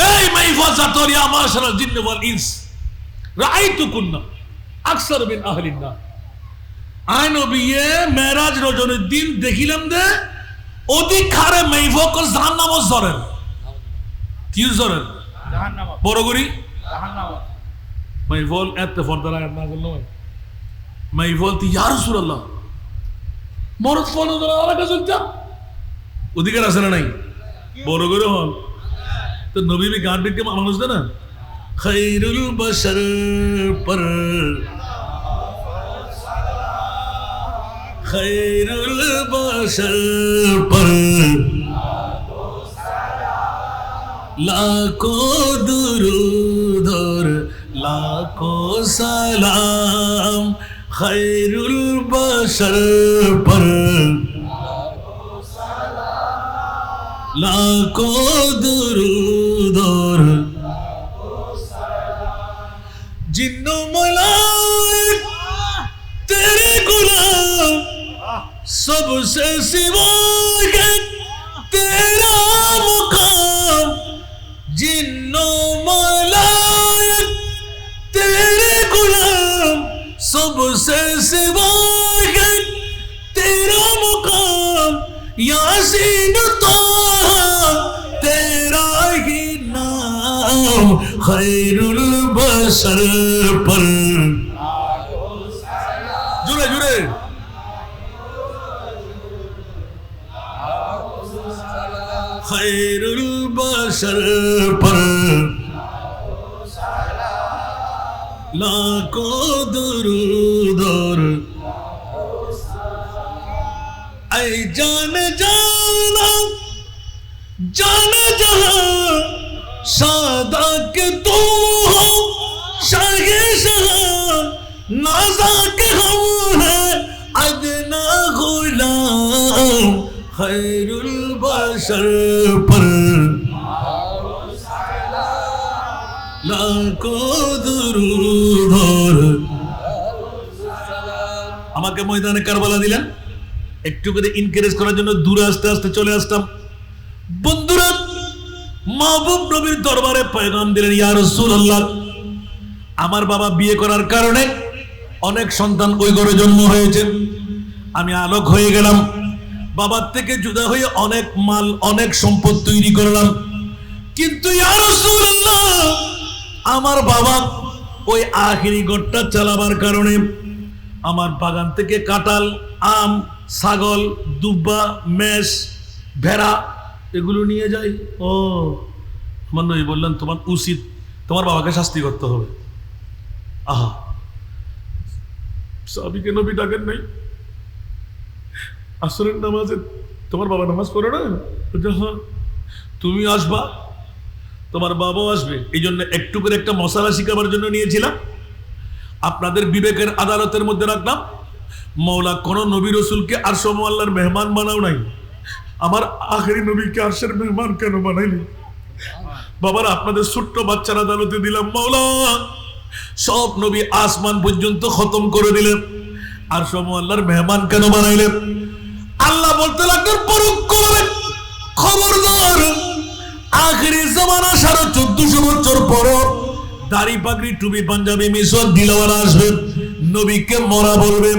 [SPEAKER 1] এই মাইফা জাতর ইয়া মাশারাল জিন্ন ওয়াল ইনস রাআইতু কুন্না আকসারু মিন আহলিন নার। আই নবী মেরাজ রজনীর দিন দেখিলাম দে অধিক হারে মাইফা কর জাহান্নাম জরেন। কি জরেন? জাহান্নাম। বড় করি জাহান্নাম। মাইফল এত ফরদা লাগাত না করলো মাইফল তি ইয়া রাসূলুল্লাহ মরদ ফল ধরা আলাদা চলতা অধিকার আছে না নাই? বড় করে হল তো নবী भी গান দিকে মানুষ দেয় না খৈরুল বশর পর খৈরুল বশর পর লাখো দুরূদ और লাখো সালাম খৈরুল বশর পর लाखो दुरूद और जिन्नो मलाइक तेरे गुलाम सबसे सिवा है तेरा मुकाम। जिन्नो मलाइक तेरे गुलाम सबसे सिवा है तेरा मुकाम। यासीन तो तेरा ही नाम खैरुल बशर पर जुड़े जुड़े खैरुल बशर पर लाखों दुरूद और ऐ जान जाना जाना जहां सादा के तू हो शाहे शाह नाजा के हम है अदना गुलाम खैरुल बशर पर लाखों दुरूद और আমাকে ময়দানে কারবালা দিলেন একটু করে ইনকারেজ করার জন্য দূরে আস্তে আস্তে চলে আসতাম। বন্ধুরা মাহবুব নবীর দরবারে পয়গাম দিলেন ইয়া রাসূলুল্লাহ আমার বাবা বিয়ে করার কারণে অনেক সন্তান ওই ঘরে জন্ম হয়েছে, আমি আলোক হয়ে গেলাম, বাবার থেকে জুদা হয়ে অনেক মাল অনেক সম্পদ তৈরি করলাম, কিন্তু ইয়া রাসূলুল্লাহ আমার বাবা ওই আখিরি ঘরটা চালাবার কারণে আমার বাগান থেকে কাঁঠাল আম ছাগল দুব্বা মেষ ভেড়া এগুলো নিয়ে যাই। ও আমার নবী বললেন তোমার উচিত তোমার বাবাকে শাস্তি করতে হবে। আহা সাহাবীকে নবী ডাকেন নাই আসরের নামাজে তোমার বাবা নামাজ পড়ে না? হ্যাঁ তুমি আসবা তোমার বাবাও আসবে, এই জন্য একটু করে একটা মশালা শিখাবার জন্য নিয়েছিলাম, আপনাদের বিবেকের আদালতের মধ্যে রাখলাম। মৌলা কোন নবী রসুলকে আরশ আল্লাহর মেহমান বানাও নাই, আমার আখেরি নবীকে আরশের মেহমান কেন বানাইলি? বাবার আপনাদের ছোট্ট বাচ্চার আদালতে দিলাম, মৌলা সব নবী আসমান পর্যন্ত খতম করে দিলেন, আরশ আল্লাহর মেহমান কেন বানাইলেন? আল্লাহ বলতে লাগলেন পরখ করবেন, খবরদার আখেরি জামানা 1450 বছর পর দাড়ি পাগড়ি টুপি পাঞ্জাবি মিশর দিলওয়ালা আসবেন, নবীকে মরা বলবেন,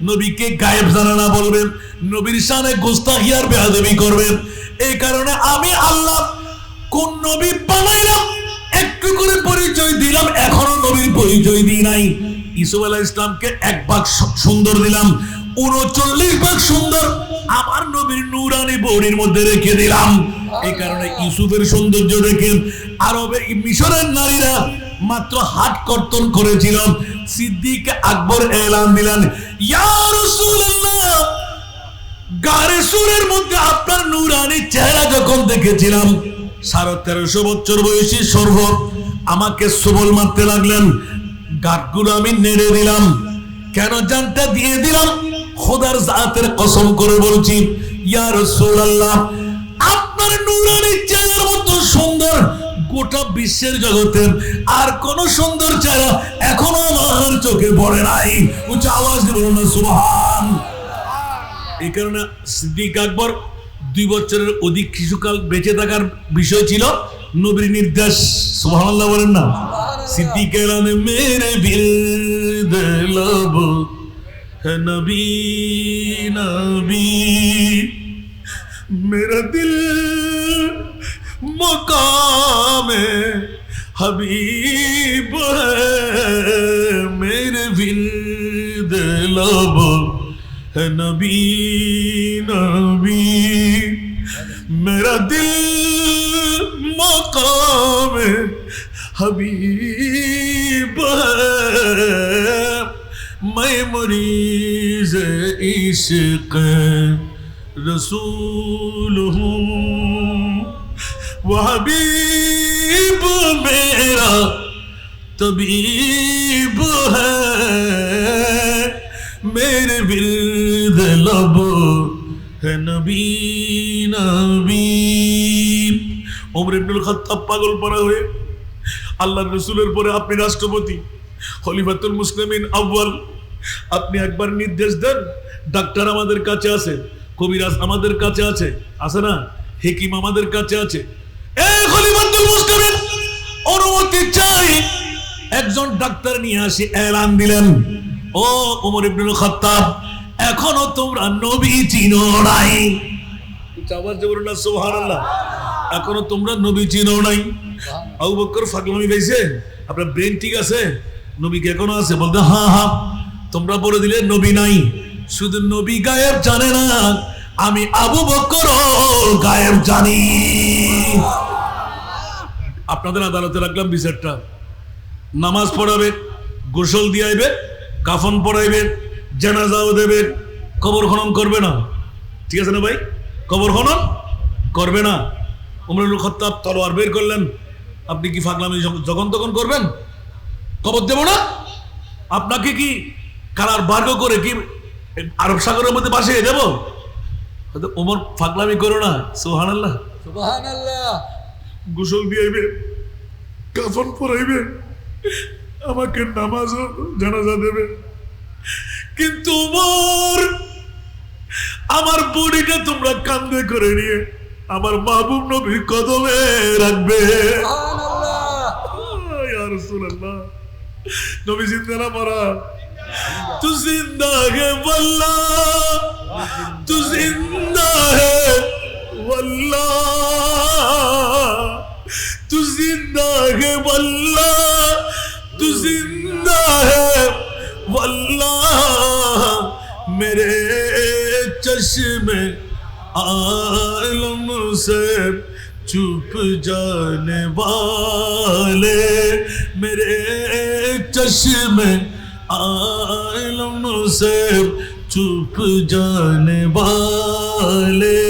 [SPEAKER 1] নবীকে গায়েব জানানা বলবেন, নবীর শানে গোস্তাখি আর বেয়াদবি করবেন। এই কারণে আমি আল্লাহ কোন নবী বানাইলাম একটু করে পরিচয় দিলাম, এখনো নবীর পরিচয় দিই নাই। ইসুফ আলাইহিস সালামকে 1 ভাগ সুন্দর দিলাম, 39 ভাগ সুন্দর আমার নবীর নূরানি বডির মধ্যে রেখে দিলাম। এই কারণে ইউসুফের সৌন্দর্য দেখে আরবে মিশরের নারীরা মাত্র হাত কর্তন করেছিল। সিদ্দিক আকবর এলান দিলেন ইয়া রাসূলুল্লাহ গারে সুরের মধ্যে আপনার নূরানি চেহারা যখন দেখেছিলাম 1350 বছর বয়সী সর্ব আমাকে সবল মারতে লাগলেন, গাঁটগুলো আমি নেড়ে দিলাম, কেন জানটা দিয়ে দিলাম? খোদার জাতের কসম করে বলছি ইয়া রাসূলুল্লাহ আপনার নূরানি চেহারার মতো সুন্দর গোটা বিশ্বের জগতের আর কোন সুন্দর চেহারা এখনো আমার চোখে পড়ে নাই। উচ্চ আওয়াজ দিয়ে বলুন না সুবহান। এই কারণে সিদ্দিক আকবর 2 বছরের অধিক শিশুকাল বেঁচে থাকার বিষয় ছিল নবীর নির্দেশ। সুবহানাল্লাহ বলেন না। সিদ্দিক এলানে মেরে বিরদ लब है नबी नबी मेरा दिल मकाम हबीब है मेरे विरद लब है नबी नबी मेरा दिल मकाम हबीब है मैं मरीज़ इश्क़ रसूल हूँ वो हबीब मेरा तबीब है मेरे विरद लब है नबी नबी। उमर इब्नुल खत्ताब पागल पड़ा हुए আল্লাহর রাসূলের পরে আপনি রাষ্ট্রপতি, খলিফাতুল মুসলিমিন আউয়াল, আপনি একবার নির্দেশ দেন। ডাক্তার আমাদের কাছে আছে, কবিরাজ আমাদের কাছে আছে, আছে না, হেকিম আমাদের কাছে আছে। এই খলিফাতুল মুসলিমিন অনুমতি চাই, একজন ডাক্তার নিয়ে আসি। এলান দিলেন, ও ওমর ইবনুল খাত্তাব, এখনো তোমরা নবী চিনো নাই। আওয়াজ দিয়ে বলুন না সুবহানাল্লাহ। এখনো তোমরা নবী চিনো নাই। আবু বকর ফাগলামি পাইছে, আপনার ব্রেন ঠিক আছে, নবী কি এখনো আছে? বলতে হ্যাঁ হ্যাঁ, তোমরা বলে দিলে নবী নাই। শুধু নবী গায়েব জানে না, আমি আবু বকর গায়েব জানি। আপনাদের আদালতে রাখলাম বিচারটা। নামাজ পড়াবে, গোসল দিয়াইবে, কাফন পড়াইবে, জানাজাও দেবে, কবর খনন করবে না। ঠিক আছে না ভাই? কবর খনন করবে না। ওমর ইবনুল খাত্তাব তলোয়ার বের করলেন, আপনি কি ফাগলামি যখন তখন করবেন? কবর দেব না? আপনাকে কি কালার বার্গ করে কি আরব সাগরের মধ্যে ভাসিয়ে দেব? ওমর ফাগলামি করো না। সুবহানাল্লাহ সুবহানাল্লাহ। গোসল দিয়াইবে, কাফন পরাইবে, আমাকে নামাজ ও জানাজা দেবে, কিন্তু ওমর আমার বডিটা তোমরা কাঁধে করে নিয়ে আমার মাহবুব নবীর কদমে রাখবে। সুবহানাল্লাহ ইয়া রাসূলুল্লাহ। নবী জিন্দা না মরা? তু জিন্দা হে ওয়াল্লাহ, তু জিন্দা হে ওয়াল্লাহ, তু জিন্দা হে ওয়াল্লাহ, তু জিন্দা হে ওয়াল্লাহ मेरे चश्मे आलम से चुप जाने वाले, मेरे चश्मे आलम से चुप जाने वाले,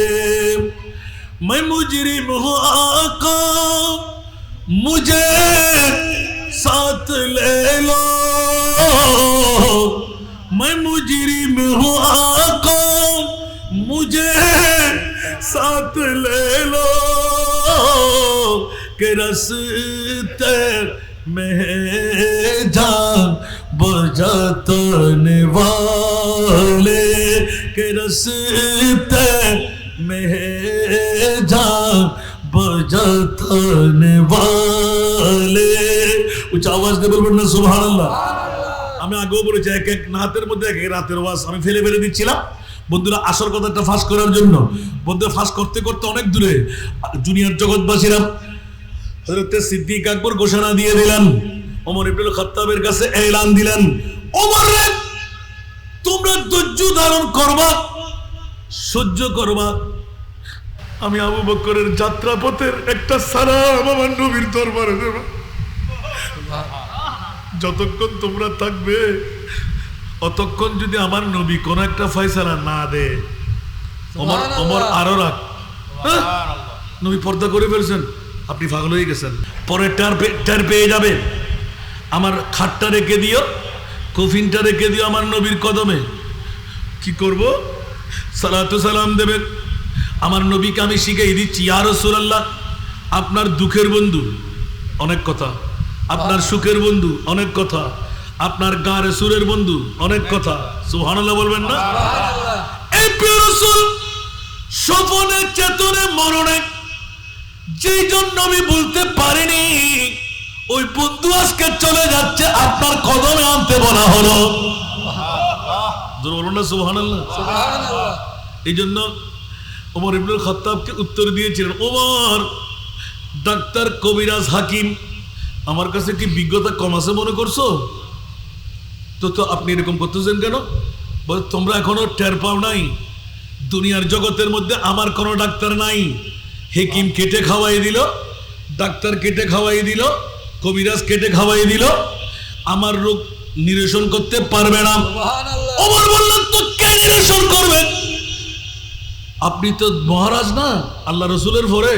[SPEAKER 1] मैं मुजरिम हूँ आका मुझे साथ ले लो, मैं मुजरिम हूँ आका मुझे साथ ले लो, के रस्ते में जान बजाने वाले, के रस्ते में जान बजाने वाले। उच्च आवाज दे बोलবেন না সুবহানাল্লাহ। আমি আগেও বলেছি, এক এক নাতের মধ্যে এক এক রাতের ওয়াজ আমি ফেলে ফেলে দিচ্ছিলাম বন্ধুরা আসল কথাটা ফাঁস করার জন্য। বন্ধুরা ফাঁস করতে করতে অনেক দূরে জুনিয়র জগৎবাসীরা হযরত সিদ্দিক আকবর ঘোষণা দিয়ে দিলেন, ওমর ইবনুল খাত্তাবের কাছে এলান দিলেন, ওমর রে, তোমরা ধৈর্য ধারণ করবা, সহ্য করবা। আমি আবু বকরের যাত্রাপথের একটা সালাম আমার নবীর দরবারে দেব। যতক্ষণ তোমরা থাকবে অতক্ষণ যদি আমার নবী কোন একটা ফয়সালা না দে, ওমর আরো রাখ। নবী পর্দা করে ফেলছেন, আপনি পাগল হয়ে গেছেন। পরে টের পেয়ে যাবে। আমার খাটটা রেখে দিও, কফিনটা রেখে দিও আমার নবীর কদমে। কি করব? সালাতু সালাম দেবে। আমার নবীকে আমি শিখিয়ে দিচ্ছি, ইয়া রাসূলুল্লাহ, আপনার দুঃখের বন্ধু অনেক কথা, আপনার সুখের বন্ধু অনেক কথা, আপনার গাঁরে সুরের বন্ধু অনেক কথা। সুবহানাল্লাহ বলবেন না? এই প্রিয় রাসূল স্বপনে চেতনে মরণে যেই জন্য আমি বলতে পারিনি, ওই বন্ধু আজকে চলে যাচ্ছে, আপনার কদমে আনতে বলা হলো। বলুন না সুবহানাল্লাহ। এই জন্য ওমর ইবনুল খাত্তাবকে উত্তর দিয়েছিলেন, ওমর ডাক্তার কবিরাজ হাকিম আমার কাছে কি বিজ্ঞতা কম আছে মনে করছো? তো আপনি এরকম করতেছেন কেন? বলে তোমরা এখনো টের পাও নাই, দুনিয়ার জগতের মধ্যে আমার কোনো ডাক্তার নাই। হেকিম কেটে খাওয়াই দিল, ডাক্তার কেটে খাওয়াই দিল, কবিরাজ কেটে খাওয়াই দিল, আমার রোগ নিরসন করতে পারবে না। ওমর বললেন তো কে নিরসন করবে? আপনি তো মহারাজ না আল্লাহ রসুলের পরে,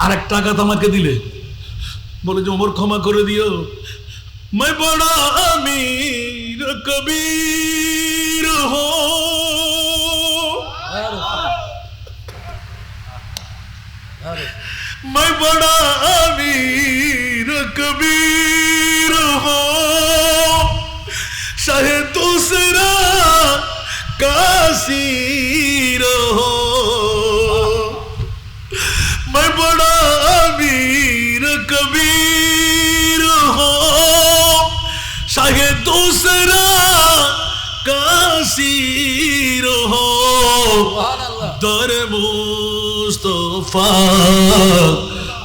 [SPEAKER 1] আরেকটা আঘাত আমাকে দিলে। বলে যে ওমর ক্ষমা করে দিও, मैं बड़ा अमीर कबीर हो, मैं बड़ा अमीर कबीर हो, चाहे दूसरा कासीर हो, मैं बड़ा अमीर कबीर हो, चाहे दूसरा कासीर हो, दर मुस्तफा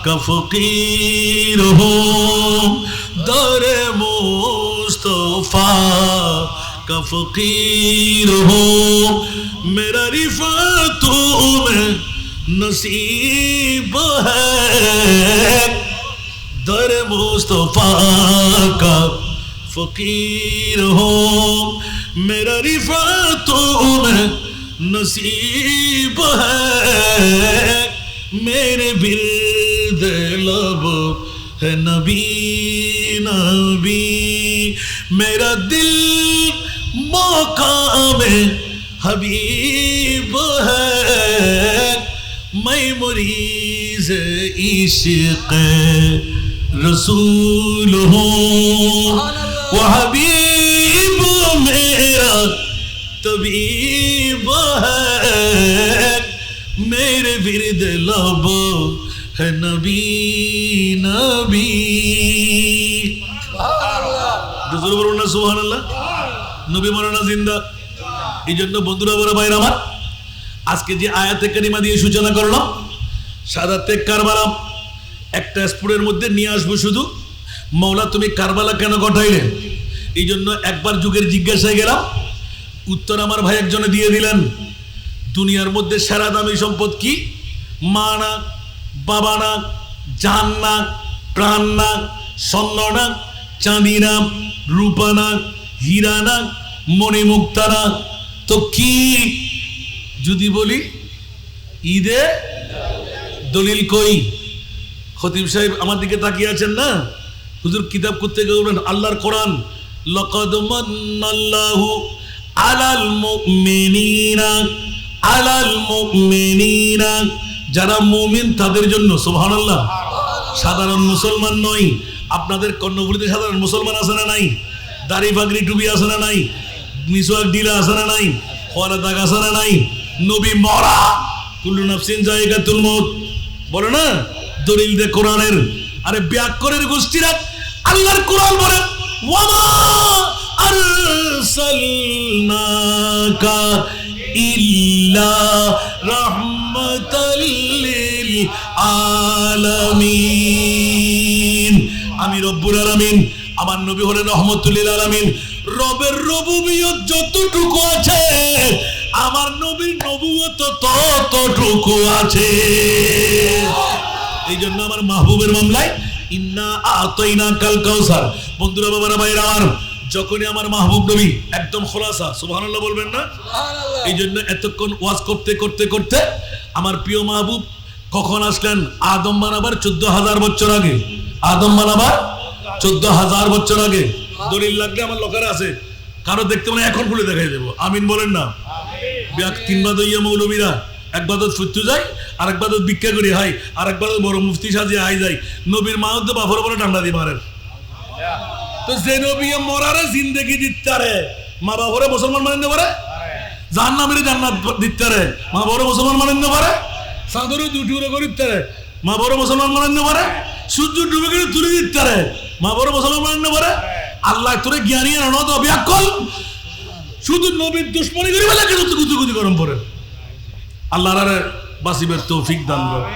[SPEAKER 1] का फकीर हो, दर मुस्तफा का फकीर हो, मेरा रिफ़त में नसीब है, दर मुस्तफा का फकीर हो, मेरा रिफ़त में नसीब है, मेरे बिर्द लब है नबी नबी, मेरा दिल मकाम हबीब है, मैं मुरीज़ इश्क़ रसूल हूँ, वो हबीब मेरा तबीब है, मेरे विरद लब है नबी नबी। বলুন না সুবহানাল্লাহ। নবী মাওলানা জিন্দা। এই জন্য বন্ধুরা বড় ভাইরা আমার, আজকে যে আয়াতে কারিমা দিয়ে সূচনা করলাম, শাহাদাতে কারবালা একটা স্পুরের মধ্যে নিয়ে আসবো শুধু, মওলা তুমি কারবালা কেন ঘটাইলে? এই জন্য একবার যুগের জিজ্ঞাসায় গেলাম, উত্তর আমার ভাই একজনে দিয়ে দিলেন। দুনিয়ার মধ্যে সেরা দামি সম্পদ কি? মা না, বাবা না, জান না, প্রাণ না, স্বর্ণ না, চাঁদি না, রূপা না, হীরা না, মণিমুক্তা না, তো কি? যদি বলি ঈদে দলিল কই? খতিব সাহেব আমার দিকে তাকিয়ে আছেন না, হুজুর কিতাব করতে গেলেন আল্লাহর কোরআন, লাকাদ মান্নাল্লাহু আলাল মুমিনিনা, আলাল মুমিনিনা, যারা মুমিন তাদের জন্য। সুবহানাল্লাহ। সাধারণ মুসলমান নয়, আপনাদের কর্ণফুলীতে সাধারণ মুসলমান আছে না নাই? দাড়ি পাগড়ি টুপি আছে না নাই? মিসওয়াক ডিলা আছে না নাই? খোয়ারা দাগ আছে না নাই? নবী মরা, কুল্লু নাফসিন যায়গাতুল মউত বলে না দলিল দে কোরআনের। আরে ব্যাকরণের গোষ্ঠীরা আল্লাহর কোরআন বলে ওয়ামা আরসালনাকা ইল্লা রাহমাতাল লিল আলামিন। আমি রব্বুল আলামিন, আমার নবী হলেন রহমাতুল লিল আলামিন। রবের রবুবিয়ত যতটুকু আছে, আমার নবীর নবুয়ত ততটুকু আছে। এই জন্য আমার মাহবুবের মামলায় ইন্না আতাইনা কাল কাউসার। বন্ধুরা বাবারা ভাইরা আমার, যখনই আমার মাহবুব নবী একদম খোলাসা, সুবহানাল্লাহ বলবেন না? এই জন্য এতক্ষণ ওয়াজ করতে করতে করতে আমার প্রিয় মাহবুব কখন আসলেন? আদম বানাবার 14,000 বছর আগে। আদম বানাবার 14,000 বছর আগে। দলিল লাগলে আমার লোকেরা আছে, কারো দেখতে মানে এখন খুলে দেখাই দেবো। আমিন বলেন না? ব্যাক তিনবার দইয়া মৌলবীরা একবার তো ফুটতে যায়, আর একবার তো ভিক্ষা করি হাই, আর একবার তো বড় মুফতি সাজিয়ে আই যায়। নবীর মা তো বাপর বড় ঠান্ডা দিয়ে মারেন। তো যে নবী মরারে জিন্দেগি দিতারে, মা বাপরে মুসলমান মানেন পারে, জাহান্নামের জান্নাত দিতারে, মা বড় মুসলমান মানেন পারে, চাঁদরে দুটুরে করে দিতারে, মা বড় মুসলমান মানেন পারে, সূর্য ডুবে করে তুলে দিতারে, মা বড় মুসলমান মানেন পারে। আল্লাহ তোরে জ্ঞানী আনো তো অবিয়াকল, শুধু নবীর দুশ্মনী করি বলে কেন গুজুগুজি গরম পড়ে। আল্লাহর বাসিবের তৌফিক দান করো।